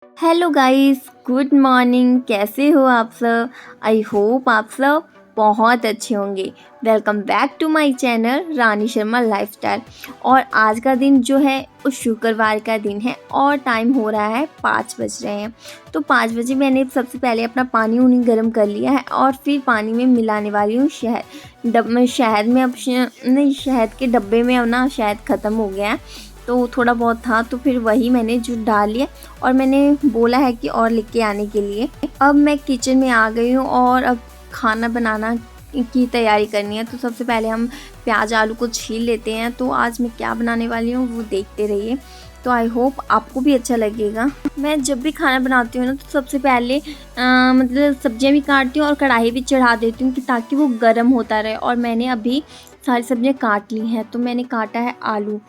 Hello guys, good morning. कैसे हो आप सब? आई होप आप सब बहुत अच्छे होंगे। Welcome back to my channel Rani Sharma lifestyle. और आज का दिन जो है वो शुक्रवार का दिन है और टाइम हो रहा है 5 बज रहे हैं। तो 5 बजे मैंने सबसे पहले अपना पानी उनी गर्म कर लिया है और फिर पानी में मिलाने वाली हूँ शहद। शहद में अब नहीं, शहद के डब्बे में अब ना शहद ख़त्म हो गया है, तो थोड़ा बहुत था तो फिर वही मैंने जो डाल लिया और मैंने बोला है कि और लेके आने के लिए। अब मैं किचन में आ गई हूँ और अब खाना बनाना की तैयारी करनी है। तो सबसे पहले हम प्याज आलू को छील लेते हैं। तो आज मैं क्या बनाने वाली हूँ वो देखते रहिए। तो आई होप आपको भी अच्छा लगेगा। मैं जब भी खाना बनाती हूँ ना तो सबसे पहले मतलब सब्जियाँ भी काटती हूँ और कढ़ाई भी चढ़ा देती हूँ कि ताकि वो गर्म होता रहे। और मैंने अभी सारी सब्जियाँ काट ली हैं। तो मैंने काटा है आलू,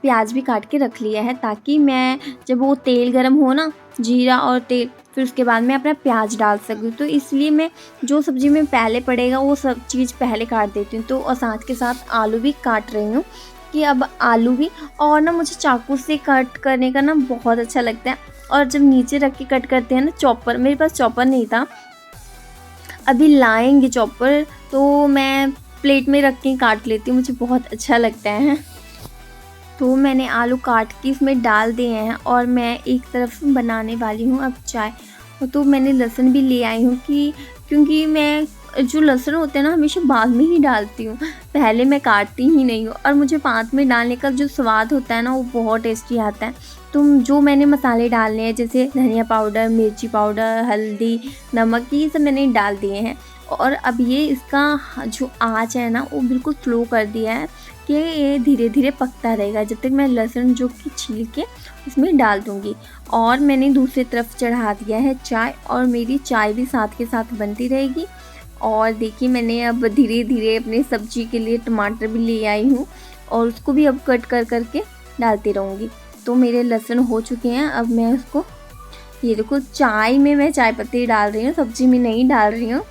प्याज भी काट के रख लिया है ताकि मैं जब वो तेल गरम हो ना, जीरा और तेल, फिर उसके बाद मैं अपना प्याज डाल सकूँ। तो इसलिए मैं जो सब्ज़ी में पहले पड़ेगा वो सब चीज़ पहले काट देती हूँ। तो और साथ के साथ आलू भी काट रही हूँ कि अब आलू भी। और ना मुझे चाकू से कट करने का ना बहुत अच्छा लगता है। और जब नीचे रख के कट करते हैं ना चॉपर, मेरे पास चॉपर नहीं था, अभी लाएंगे चॉपर, तो मैं प्लेट में रख के काट लेती हूँ, मुझे बहुत अच्छा लगता है। तो मैंने आलू काट के इसमें डाल दिए हैं और मैं एक तरफ बनाने वाली हूँ अब चाय। तो मैंने लहसुन भी ले आई हूँ कि क्योंकि मैं जो लहसुन होते हैं ना हमेशा बाद में ही डालती हूँ, पहले मैं काटती ही नहीं हूँ। और मुझे बाद में डालने का जो स्वाद होता है ना वो बहुत टेस्टी आता है। तो जो मैंने मसाले डालने हैं जैसे धनिया पाउडर, मिर्ची पाउडर, हल्दी, नमक, ये सब मैंने डाल दिए हैं। और अब ये इसका जो आँच है ना वो बिल्कुल स्लो कर दिया है कि ये धीरे धीरे पकता रहेगा जब तक मैं लहसुन जो कि छील के इसमें डाल दूँगी। और मैंने दूसरी तरफ चढ़ा दिया है चाय और मेरी चाय भी साथ के साथ बनती रहेगी। और देखिए मैंने अब धीरे धीरे अपने सब्जी के लिए टमाटर भी ले आई हूँ और उसको भी अब कट कर करके डालती रहूँगी। तो मेरे लहसुन हो चुके हैं। अब मैं उसको, ये देखो, चाय में मैं चाय पत्ती डाल रही हूँ, सब्जी में नहीं डाल रही हूँ।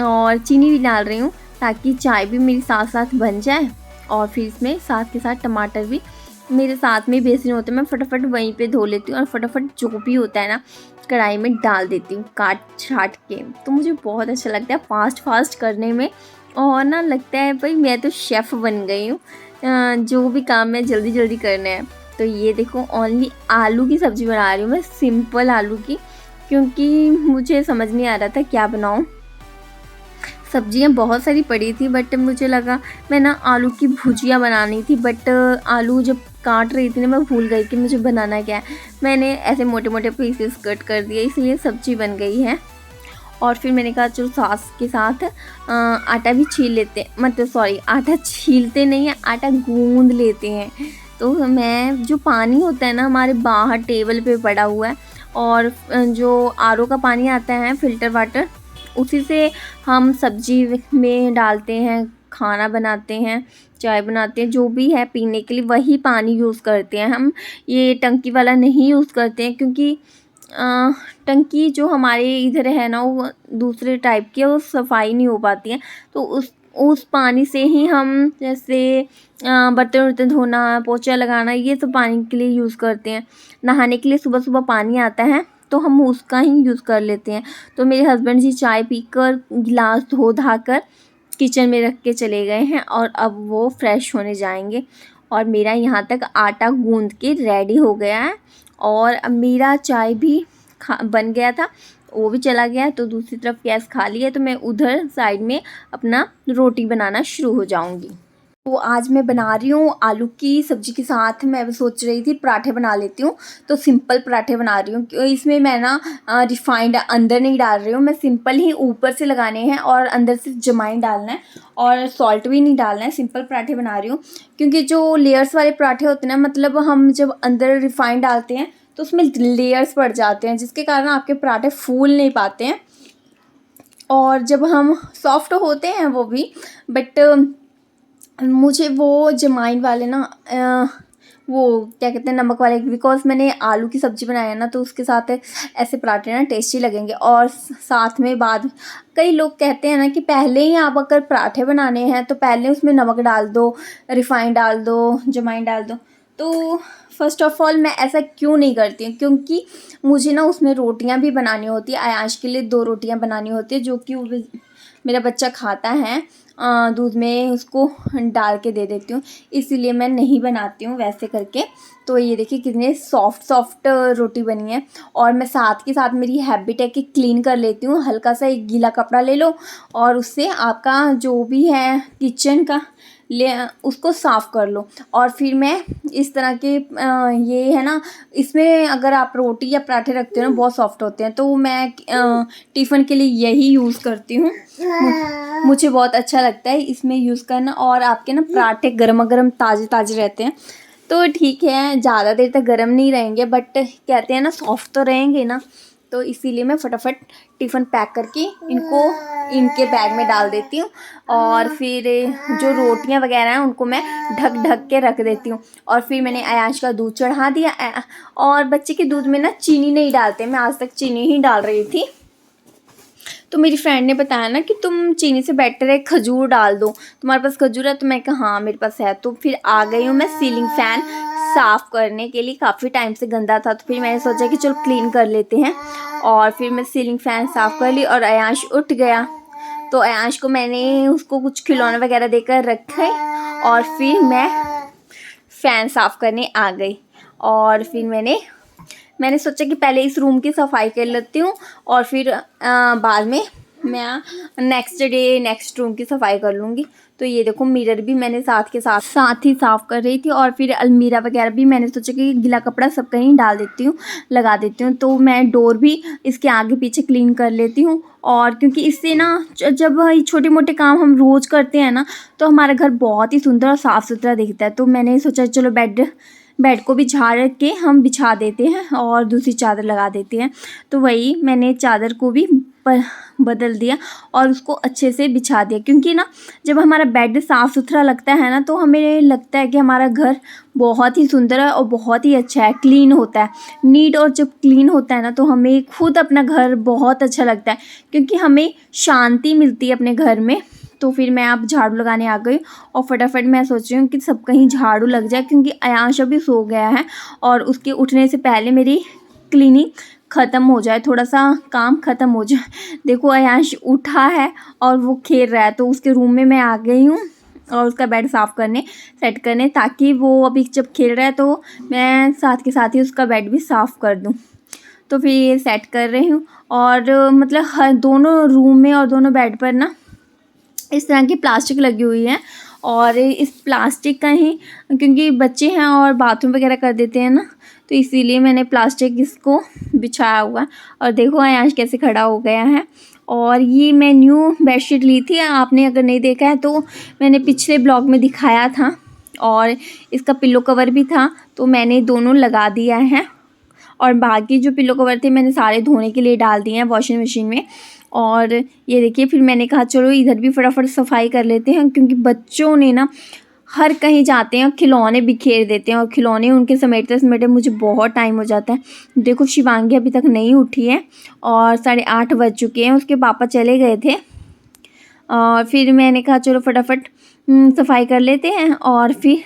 और चीनी भी डाल रही हूँ ताकि चाय भी मेरी साथ साथ बन जाए। और फिर इसमें साथ के साथ टमाटर भी मेरे साथ में बेसिन होते हैं, मैं फटाफट वहीं पे धो लेती हूँ और फटाफट जो भी होता है ना कढ़ाई में डाल देती हूँ काट छाट के। तो मुझे बहुत अच्छा लगता है फास्ट करने में। और ना लगता है भाई मैं तो शेफ़ बन गई हूँ, जो भी काम मैं जल्दी जल्दी करना है। तो ये देखो ओनली आलू की सब्ज़ी बना रही हूँ मैं, सिंपल आलू की, क्योंकि मुझे समझ नहीं आ रहा था क्या बनाऊँ। सब्जियां बहुत सारी पड़ी थी बट मुझे लगा मैं ना आलू की भुजिया बनानी थी, बट आलू जब काट रही थी ना मैं भूल गई कि मुझे बनाना क्या है। मैंने ऐसे मोटे मोटे पीसेस कट कर दिए, इसलिए सब्जी बन गई है। और फिर मैंने कहा चलो सास के साथ आटा भी छील लेते हैं, मतलब सॉरी, आटा छीलते नहीं है, आटा गूंद लेते हैं। तो मैं, जो पानी होता है ना हमारे बाहर टेबल पे पड़ा हुआ है, और जो आरओ का पानी आता है फिल्टर वाटर, उसी से हम सब्जी में डालते हैं, खाना बनाते हैं, चाय बनाते हैं, जो भी है पीने के लिए वही पानी यूज़ करते हैं हम। ये टंकी वाला नहीं यूज़ करते हैं क्योंकि टंकी जो हमारे इधर है ना वो दूसरे टाइप की है, वो सफाई नहीं हो पाती है। तो उस पानी से ही हम जैसे बर्तन वर्तन धोना, पोछा लगाना, ये सब पानी के लिए यूज़ करते हैं। नहाने के लिए सुबह सुबह पानी आता है तो हम उसका ही यूज़ कर लेते हैं। तो मेरे हस्बैंड जी चाय पीकर गिलास धो धा कर किचन में रख के चले गए हैं और अब वो फ्रेश होने जाएंगे। और मेरा यहाँ तक आटा गूंद के रेडी हो गया है और अब मेरा चाय भी बन गया था, वो भी चला गया है। तो दूसरी तरफ गैस खाली है, तो मैं उधर साइड में अपना रोटी बनाना शुरू हो जाऊंगी। तो आज मैं बना रही हूँ आलू की सब्ज़ी के साथ, मैं सोच रही थी पराठे बना लेती हूँ। तो सिंपल पराठे बना रही हूँ, इसमें मैं ना रिफाइंड अंदर नहीं डाल रही हूँ, मैं सिंपल ही ऊपर से लगाने हैं और अंदर से जमाइन डालना है और सॉल्ट भी नहीं डालना है। सिंपल पराठे बना रही हूँ क्योंकि जो लेयर्स वाले पराठे होते हैं ना, मतलब हम जब अंदर रिफाइंड डालते हैं तो उसमें लेयर्स पड़ जाते हैं, जिसके कारण आपके पराठे फूल नहीं पाते हैं। और जब हम सॉफ्ट होते हैं वो भी, बट मुझे वो जमाइन वाले ना वो क्या कहते हैं, नमक वाले, बिकॉज मैंने आलू की सब्ज़ी बनाई है ना, तो उसके साथ ऐसे पराठे ना टेस्टी लगेंगे। और साथ में बाद कई लोग कहते हैं ना कि पहले ही आप अगर पराठे बनाने हैं तो पहले उसमें नमक डाल दो, रिफाइंड डाल दो, जमाइन डाल दो। तो फ़र्स्ट ऑफ़ ऑल मैं ऐसा क्यों नहीं करती हूँ, क्योंकि मुझे ना उसमें रोटियां भी बनानी होती है। आयांश के लिए 2 रोटियां बनानी होती है, जो कि वो मेरा बच्चा खाता है। दूध में उसको डाल के दे देती हूँ, इसीलिए मैं नहीं बनाती हूँ वैसे करके। तो ये देखिए कितने सॉफ्ट रोटी बनी है। और मैं साथ के साथ मेरी हैबिट है कि क्लीन कर लेती हूँ। हल्का सा एक गीला कपड़ा ले लो और उससे आपका जो भी है किचन का ले उसको साफ़ कर लो। और फिर मैं इस तरह के ये है ना, इसमें अगर आप रोटी या पराठे रखते हो ना बहुत सॉफ्ट होते हैं, तो मैं टिफ़िन के लिए यही यूज़ करती हूँ। मुझे बहुत अच्छा लगता है इसमें यूज़ करना। और आपके ना पराठे गर्मा गर्म ताज़े ताज़े रहते हैं। तो ठीक है, ज़्यादा देर तक गर्म नहीं रहेंगे, बट कहते हैं ना सॉफ्ट तो रहेंगे ना। तो इसीलिए मैं फटाफट टिफ़िन पैक करके इनको इनके बैग में डाल देती हूँ। और फिर जो रोटियां वगैरह हैं उनको मैं ढक ढक के रख देती हूँ। और फिर मैंने आयांश का दूध चढ़ा दिया। और बच्चे के दूध में ना चीनी नहीं डालते, मैं आज तक चीनी ही डाल रही थी। तो मेरी फ्रेंड ने बताया ना कि तुम चीनी से बेटर है खजूर डाल दो, तुम्हारे पास खजूर है? तो मैं कहा हाँ मेरे पास है। तो फिर आ गई हूँ मैं सीलिंग फ़ैन साफ़ करने के लिए। काफ़ी टाइम से गंदा था, तो फिर मैंने सोचा कि चलो क्लीन कर लेते हैं। और फिर मैं सीलिंग फ़ैन साफ़ कर ली और आयांश उठ गया। तो आयांश को मैंने उसको कुछ खिलौने वगैरह देकर रखे और फिर मैं फ़ैन साफ़ करने आ गई। और फिर मैंने सोचा कि पहले इस रूम की सफाई कर लेती हूँ और फिर बाद में मैं नेक्स्ट रूम की सफाई कर लूँगी। तो ये देखो मिरर भी मैंने साथ ही साफ़ कर रही थी। और फिर अलमीरा वगैरह भी मैंने सोचा कि गीला कपड़ा सब कहीं डाल देती हूँ, लगा देती हूँ। तो मैं डोर भी इसके आगे पीछे क्लीन कर लेती हूँ। और क्योंकि इससे ना जब छोटे मोटे काम हम रोज़ करते हैं ना, तो हमारा घर बहुत ही सुंदर और साफ़ सुथरा दिखता है। तो मैंने सोचा चलो बेड को भी झाड़ के हम बिछा देते हैं और दूसरी चादर लगा देते हैं। तो वही मैंने चादर को भी बदल दिया और उसको अच्छे से बिछा दिया। क्योंकि ना जब हमारा बेड साफ़ सुथरा लगता है ना, तो हमें लगता है कि हमारा घर बहुत ही सुंदर है और बहुत ही अच्छा है, क्लीन होता है, नीट। और जब क्लीन होता है ना, तो हमें खुद अपना घर बहुत अच्छा लगता है, क्योंकि हमें शांति मिलती है अपने घर में। तो फिर मैं अब झाड़ू लगाने आ गई और फटाफट मैं सोच रही हूँ कि सब कहीं झाड़ू लग जाए, क्योंकि आयांश अभी सो गया है और उसके उठने से पहले मेरी क्लीनिंग ख़त्म हो जाए, थोड़ा सा काम ख़त्म हो जाए। देखो आयांश उठा है और वो खेल रहा है, तो उसके रूम में मैं आ गई हूँ और उसका बेड साफ़ करने सेट करने, ताकि वो अभी जब खेल रहा है तो मैं साथ के साथ ही उसका बेड भी साफ़ कर दूँ। तो फिर ये सेट कर रही हूँ। और मतलब हर दोनों रूम में और दोनों बेड पर ना इस तरह की प्लास्टिक लगी हुई है। और इस प्लास्टिक का ही, क्योंकि बच्चे हैं और बाथरूम वगैरह कर देते हैं ना, तो इसीलिए मैंने प्लास्टिक इसको बिछाया हुआ है। और देखो आयांश कैसे खड़ा हो गया है। और ये मैं न्यू बेडशीट ली थी, आपने अगर नहीं देखा है तो मैंने पिछले ब्लॉग में दिखाया था। और इसका पिल्लो कवर भी था, तो मैंने दोनों लगा दिया है। और बाकी जो पिल्लो कवर थे मैंने सारे धोने के लिए डाल दिए हैं वॉशिंग मशीन में। और ये देखिए फिर मैंने कहा चलो इधर भी फटाफट सफाई कर लेते हैं, क्योंकि बच्चों ने ना हर कहीं जाते हैं खिलौने बिखेर देते हैं और खिलौने उनके समेटते समेटते मुझे बहुत टाइम हो जाता है। देखो शिवांगी अभी तक नहीं उठी है और 8:30 बज चुके हैं, उसके पापा चले गए थे। और फिर मैंने कहा चलो फटाफट सफाई कर लेते हैं। और फिर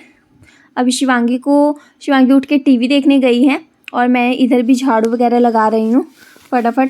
अभी शिवांगी उठ के टीवी देखने गई है और मैं इधर भी झाड़ू वगैरह लगा रही हूँ फटाफट।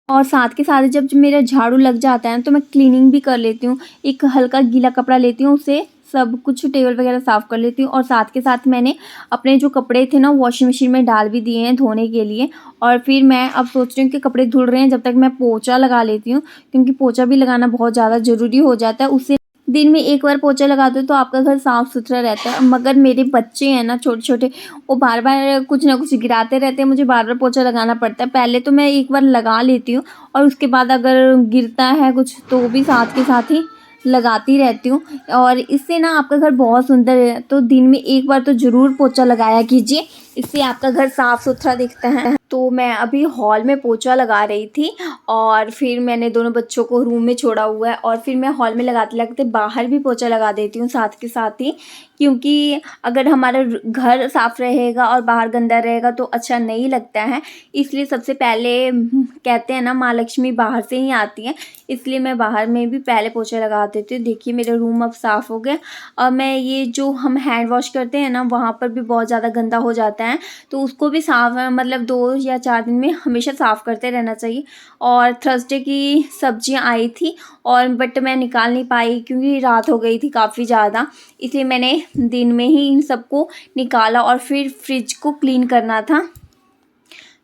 और साथ के साथ जब मेरा झाड़ू लग जाता है तो मैं क्लीनिंग भी कर लेती हूँ। एक हल्का गीला कपड़ा लेती हूँ, उससे सब कुछ टेबल वगैरह साफ़ कर लेती हूँ। और साथ के साथ मैंने अपने जो कपड़े थे ना वॉशिंग मशीन में डाल भी दिए हैं धोने के लिए। और फिर मैं अब सोच रही हूँ कि कपड़े धुल रहे हैं, जब तक मैं पोछा लगा लेती हूँ, क्योंकि पोछा भी लगाना बहुत ज़्यादा ज़रूरी हो जाता है। उससे दिन में एक बार पोछा लगा दो तो आपका घर साफ़ सुथरा रहता है। मगर मेरे बच्चे हैं ना छोटे छोटे, वो बार बार कुछ ना कुछ गिराते रहते हैं, मुझे बार बार पोछा लगाना पड़ता है। पहले तो मैं एक बार लगा लेती हूँ और उसके बाद अगर गिरता है कुछ तो भी साथ के साथ ही लगाती रहती हूँ। और इससे ना आपका घर बहुत सुंदर है। तो दिन में एक बार तो ज़रूर पोछा लगाया कीजिए, इससे आपका घर साफ़ सुथरा दिखता है। तो मैं अभी हॉल में पोछा लगा रही थी और फिर मैंने दोनों बच्चों को रूम में छोड़ा हुआ है और फिर मैं हॉल में लगाते लगाते बाहर भी पोछा लगा देती हूँ साथ के साथ ही, क्योंकि अगर हमारा घर साफ़ रहेगा और बाहर गंदा रहेगा तो अच्छा नहीं लगता है। इसलिए सबसे पहले कहते हैं ना, माँ लक्ष्मी बाहर से ही आती है, इसलिए मैं बाहर में भी पहले पोछा लगा देती हूँ। देखिए मेरा रूम अब साफ़ हो गया। और मैं ये जो हम हैंड वॉश करते हैं ना, वहाँ पर भी बहुत ज़्यादा गंदा हो जाता है, तो उसको भी साफ़ मतलब 2 या 4 दिन में हमेशा साफ़ करते रहना चाहिए। और थर्सडे की सब्जियां आई थी और बट मैं निकाल नहीं पाई क्योंकि रात हो गई थी काफ़ी ज़्यादा, इसलिए मैंने दिन में ही इन सबको निकाला और फिर फ्रिज को क्लीन करना था,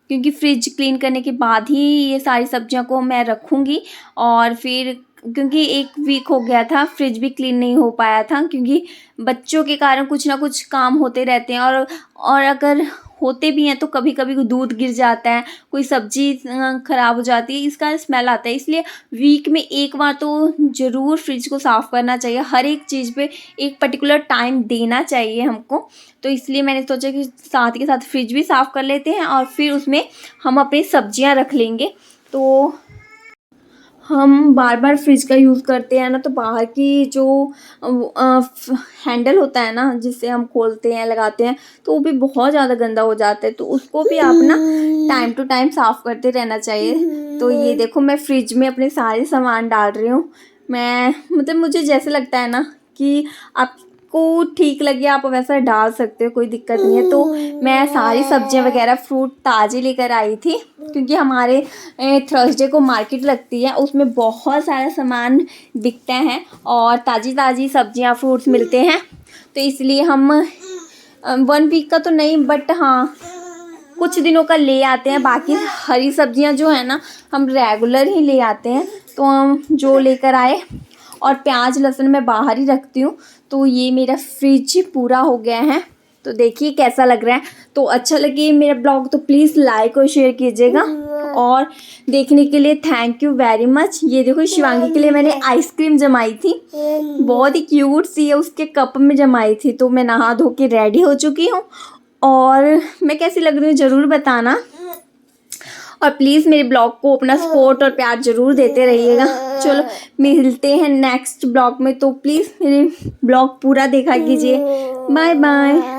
क्योंकि फ्रिज क्लीन करने के बाद ही ये सारी सब्जियां को मैं रखूँगी। और फिर क्योंकि 1 वीक हो गया था, फ्रिज भी क्लीन नहीं हो पाया था, क्योंकि बच्चों के कारण कुछ ना कुछ काम होते रहते हैं और अगर होते भी हैं तो कभी कभी दूध गिर जाता है, कोई सब्जी ख़राब हो जाती है, इसका स्मेल आता है। इसलिए वीक में 1 बार तो ज़रूर फ्रिज को साफ़ करना चाहिए। हर एक चीज़ पे एक पर्टिकुलर टाइम देना चाहिए हमको। तो इसलिए मैंने सोचा कि साथ के साथ फ्रिज भी साफ़ कर लेते हैं और फिर उसमें हम अपनी सब्जियां रख लेंगे। तो हम बार बार फ्रिज का यूज़ करते हैं ना, तो बाहर की जो हैंडल होता है ना, जिससे हम खोलते हैं लगाते हैं, तो वो भी बहुत ज़्यादा गंदा हो जाता है, तो उसको भी आप ना टाइम टू टाइम साफ़ करते रहना चाहिए। तो ये देखो मैं फ्रिज में अपने सारे सामान डाल रही हूँ। मैं मतलब मुझे जैसे लगता है ना कि आपको ठीक लगे आप वैसा डाल सकते हो, कोई दिक्कत नहीं है। तो मैं सारी सब्जियां वगैरह फ्रूट ताज़े लेकर आई थी, क्योंकि हमारे थर्सडे को मार्केट लगती है, उसमें बहुत सारा सामान बिकता है और ताज़ी ताज़ी सब्जियां फ्रूट्स मिलते हैं। तो इसलिए हम 1 वीक का तो नहीं, बट हाँ कुछ दिनों का ले आते हैं। बाकी हरी सब्जियां जो है ना, हम रेगुलर ही ले आते हैं। तो हम जो लेकर आए, और प्याज लहसुन मैं बाहर ही रखती हूँ। तो ये मेरा फ्रिज पूरा हो गया है। तो देखिए कैसा लग रहा है। तो अच्छा लगे मेरा ब्लॉग तो प्लीज़ लाइक और शेयर कीजिएगा, और देखने के लिए थैंक यू वेरी मच। ये देखो शिवांगी के लिए मैंने आइसक्रीम जमाई थी, बहुत ही क्यूट सी है, उसके कप में जमाई थी। तो मैं नहा धो के रेडी हो चुकी हूँ, और मैं कैसी लग रही हूँ ज़रूर बताना। और प्लीज़ मेरे ब्लॉग को अपना सपोर्ट और प्यार ज़रूर देते रहिएगा। चलो मिलते हैं नेक्स्ट ब्लॉग में, तो प्लीज़ मेरे ब्लॉग पूरा देखा कीजिए। Bye bye.